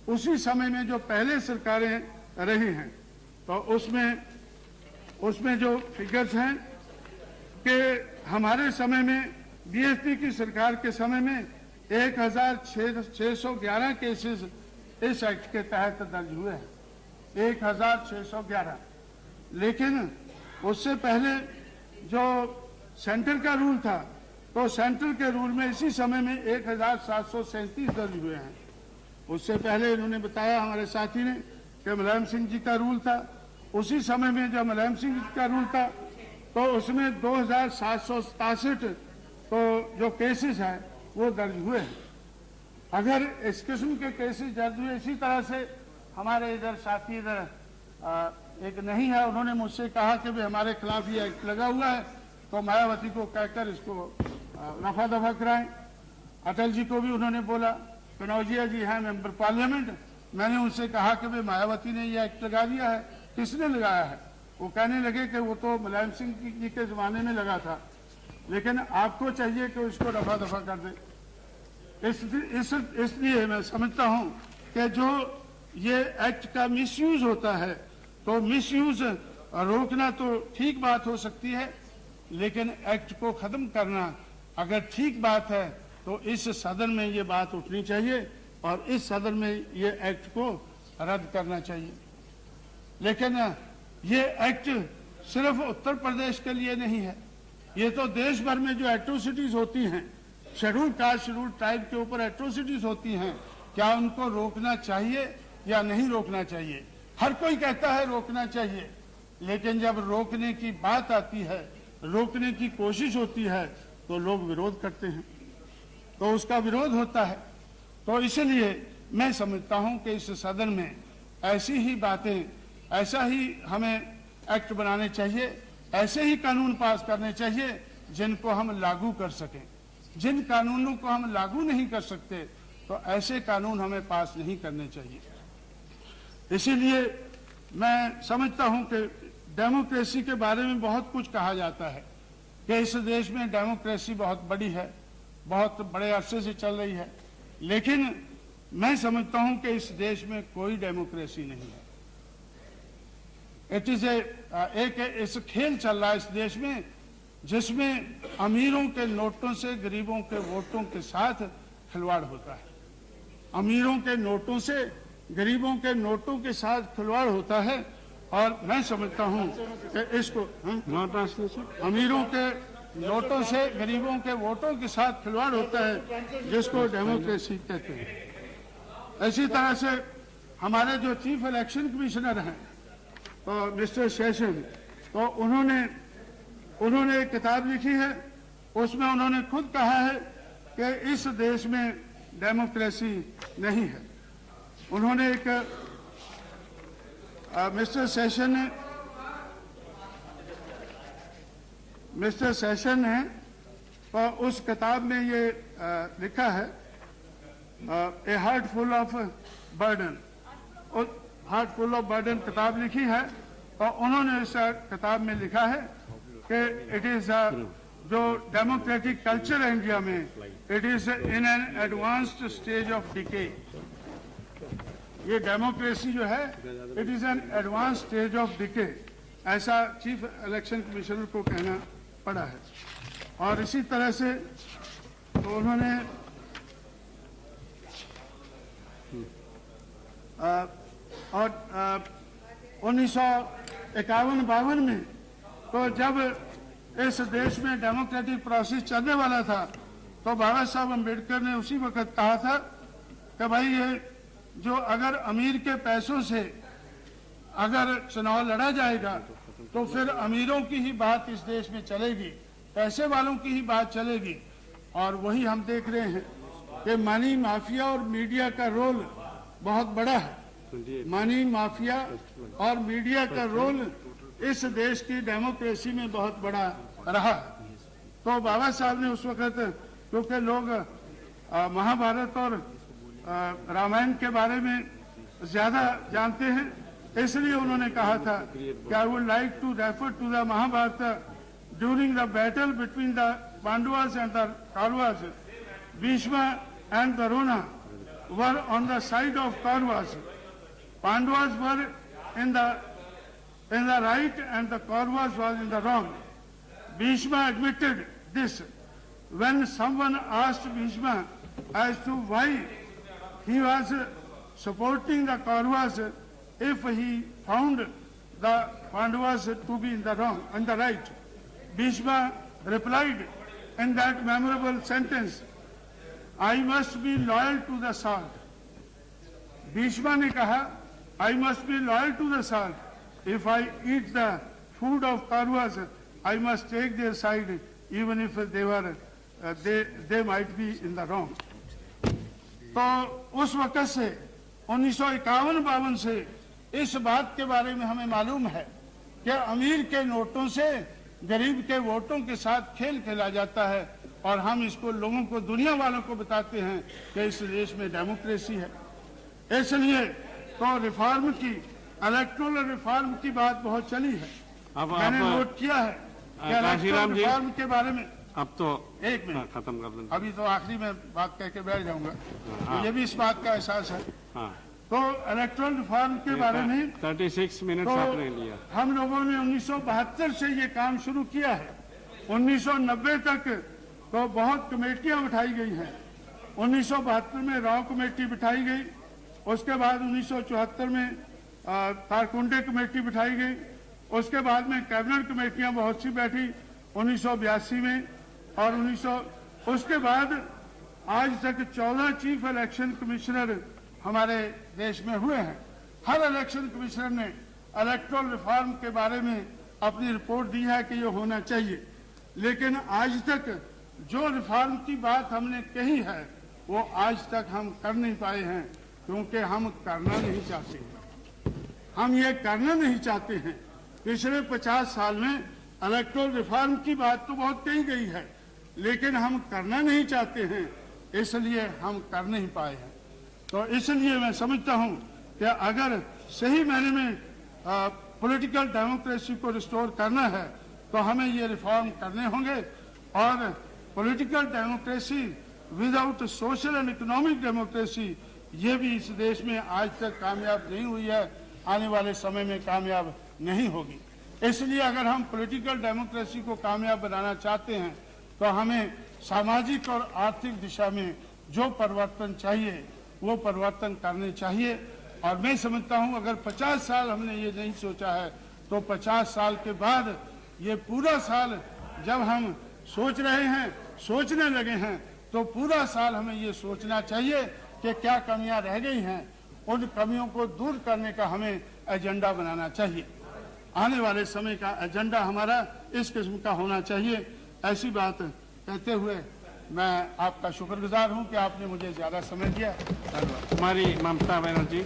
उसी समय में जो पहले सरकारें रही हैं तो उसमें जो फिगर्स हैं कि हमारे समय में बीएसपी की सरकार के समय में 1611 केसेस इस एक्ट के तहत दर्ज हुए हैं, 1611। लेकिन उससे पहले जो सेंटर का रूल था तो सेंटर के रूल में इसी समय में 1737 दर्ज हुए हैं। उससे पहले इन्होंने बताया हमारे साथी ने कि मुलायम सिंह जी का रूल था, उसी समय में जब मुलायम सिंह जी का रूल था तो उसमें 2767 तो जो केसेस हैं वो दर्ज हुए हैं। अगर इस किस्म के केसेस दर्ज हुए, इसी तरह से हमारे इधर साथी इधर एक नहीं है, उन्होंने मुझसे कहा कि भाई हमारे खिलाफ ये एक्ट लगा हुआ है तो मायावती को कहकर इसको रफा दफा कराएं। अटल जी को भी उन्होंने बोला, कनौजिया जी हैं मेंबर पार्लियामेंट, मैंने उनसे कहा कि भाई मायावती ने ये एक्ट लगा दिया है, किसने लगाया है? वो कहने लगे कि वो तो मुलायम सिंह जी के जमाने में लगा था, लेकिन आपको चाहिए कि उसको रफा दफा कर दे। इसलिए मैं समझता हूं कि जो ये एक्ट का मिसयूज होता है तो मिसयूज रोकना तो ठीक बात हो सकती है, लेकिन एक्ट को खत्म करना अगर ठीक बात है तो इस सदन में ये बात उठनी चाहिए और इस सदन में ये एक्ट को रद्द करना चाहिए। लेकिन ये एक्ट सिर्फ उत्तर प्रदेश के लिए नहीं है, ये तो देश भर में जो एट्रोसिटीज होती हैं, शेड्यूल कास्ट शेड्यूल ट्राइब के ऊपर एट्रोसिटीज होती हैं, क्या उनको रोकना चाहिए या नहीं रोकना चाहिए? हर कोई कहता है रोकना चाहिए, लेकिन जब रोकने की बात आती है, रोकने की कोशिश होती है तो लोग विरोध करते हैं, तो उसका विरोध होता है। तो इसलिए मैं समझता हूं कि इस सदन में ऐसी ही बातें, ऐसा ही हमें एक्ट बनाने चाहिए, ऐसे ही कानून पास करने चाहिए जिनको हम लागू कर सकें। जिन कानूनों को हम लागू नहीं कर सकते तो ऐसे कानून हमें पास नहीं करने चाहिए। इसीलिए मैं समझता हूं कि डेमोक्रेसी के बारे में बहुत कुछ कहा जाता है कि इस देश में डेमोक्रेसी बहुत बड़ी है, बहुत बड़े अरसे से चल रही है, लेकिन मैं समझता हूं कि इस देश में कोई डेमोक्रेसी नहीं है। इट इज इस खेल चल रहा है इस देश में जिसमें अमीरों के नोटों से गरीबों के वोटों के साथ खिलवाड़ होता है। अमीरों के नोटों से गरीबों के नोटों के साथ खिलवाड़ होता है और मैं समझता हूं कि इसको अमीरों के नोटों से गरीबों के वोटों के साथ खिलवाड़ होता है, जिसको डेमोक्रेसी कहते हैं। इसी तरह से हमारे जो चीफ इलेक्शन कमिश्नर हैं तो मिस्टर सेशन, तो उन्होंने एक किताब लिखी है, उसमें उन्होंने खुद कहा है कि इस देश में डेमोक्रेसी नहीं है। उन्होंने एक मिस्टर सेशन ने तो उस किताब में ये लिखा है, ए heart full of burden, heart full of burden किताब लिखी है और उन्होंने इस किताब में लिखा है कि इट इज जो डेमोक्रेटिक कल्चर है इंडिया में, it is in an advanced stage of decay. ये डेमोक्रेसी जो है it is an advance stage of decay, ऐसा चीफ इलेक्शन कमिश्नर को कहना पड़ा है। और इसी तरह से तो उन्होंने और 1951-52 में तो जब इस देश में डेमोक्रेटिक प्रोसेस चलने वाला था तो बाबा साहब अम्बेडकर ने उसी वक्त कहा था कि भाई ये जो अगर अमीर के पैसों से अगर चुनाव लड़ा जाएगा तो फिर अमीरों की ही बात इस देश में चलेगी, पैसे वालों की ही बात चलेगी। और वही हम देख रहे हैं कि मनी माफिया और मीडिया का रोल बहुत बड़ा है। मनी माफिया और मीडिया का रोल इस देश की डेमोक्रेसी में बहुत बड़ा रहा। तो बाबा साहब ने उस वक्त, क्योंकि लोग महाभारत और रामायण के बारे में ज्यादा जानते हैं, इसलिए उन्होंने कहा था कि I would like to refer to the Mahabharata during the battle between the Pandavas and the Kauravas, Bhishma and Drona, were on the side of Kauravas. Pandavas were in the right and the Kauravas was in the wrong. Bhishma admitted this. When someone asked Bhishma as to why he was supporting the Kauravas if he found the Pandavas to be in the wrong and the right, Bhishma replied in that memorable sentence, I must be loyal to the salt. Bhishma ने कहा, I must be loyal to the salt. If I eat the food of Kauravas, I must take their side, even if they might be in the wrong. तो उस वक़्त से 1951-52 से इस बात के बारे में हमें मालूम है कि अमीर के नोटों से गरीब के वोटों के साथ खेल खेला जाता है और हम इसको लोगों को, दुनिया वालों को बताते हैं कि इस देश में डेमोक्रेसी है। इसलिए तो रिफॉर्म की, इलेक्टोरल रिफॉर्म की बात बहुत चली है। मैंने नोट किया है कि इलेक्टोरल रिफॉर्म के बारे में अब तो एक मिनट खत्म कर दें, अभी तो आखिरी में बात कह के बैठ जाऊंगा। ये भी इस बात का एहसास है। तो इलेक्टोरल रिफॉर्म के बारे में 36 मिनट तो आपने लिया। हम लोगों ने 1972 से ये काम शुरू किया है। 1990 तक तो बहुत कमेटियां उठाई गई हैं। 1972 में राव कमेटी बिठाई गई, उसके बाद 1974 में तारकुंडे कमेटी बिठाई गई, उसके बाद में कैबिनेट कमेटियां बहुत सी बैठी 1982 में, और उसके बाद आज तक 14 चीफ इलेक्शन कमिश्नर हमारे देश में हुए हैं। हर इलेक्शन कमिश्नर ने इलेक्टोरल रिफॉर्म के बारे में अपनी रिपोर्ट दी है कि ये होना चाहिए, लेकिन आज तक जो रिफॉर्म की बात हमने कही है वो आज तक हम कर नहीं पाए हैं, क्योंकि हम करना नहीं चाहते हैं। हम ये करना नहीं चाहते हैं। पिछले 50 साल में इलेक्टोरल रिफॉर्म की बात तो बहुत कही गई है, लेकिन हम करना नहीं चाहते हैं, इसलिए हम कर नहीं पाए हैं। तो इसलिए मैं समझता हूं कि अगर सही मायने में पॉलिटिकल डेमोक्रेसी को रिस्टोर करना है तो हमें ये रिफॉर्म करने होंगे, और political democracy without social and economic democracy ये भी इस देश में आज तक कामयाब नहीं हुई है, आने वाले समय में कामयाब नहीं होगी। इसलिए अगर हम पॉलिटिकल डेमोक्रेसी को कामयाब बनाना चाहते हैं तो हमें सामाजिक और आर्थिक दिशा में जो परिवर्तन चाहिए वो परिवर्तन करने चाहिए। और मैं समझता हूं अगर 50 साल हमने ये नहीं सोचा है तो 50 साल के बाद ये पूरा साल जब हम सोच रहे हैं, सोचने लगे हैं, तो पूरा साल हमें ये सोचना चाहिए कि क्या कमियां रह गई हैं, उन कमियों को दूर करने का हमें एजेंडा बनाना चाहिए। आने वाले समय का एजेंडा हमारा इस किस्म का होना चाहिए। ऐसी बात कहते हुए मैं आपका शुक्रगुजार हूं कि आपने मुझे ज्यादा समय दिया। धन्यवाद। हमारी ममता बनर्जी।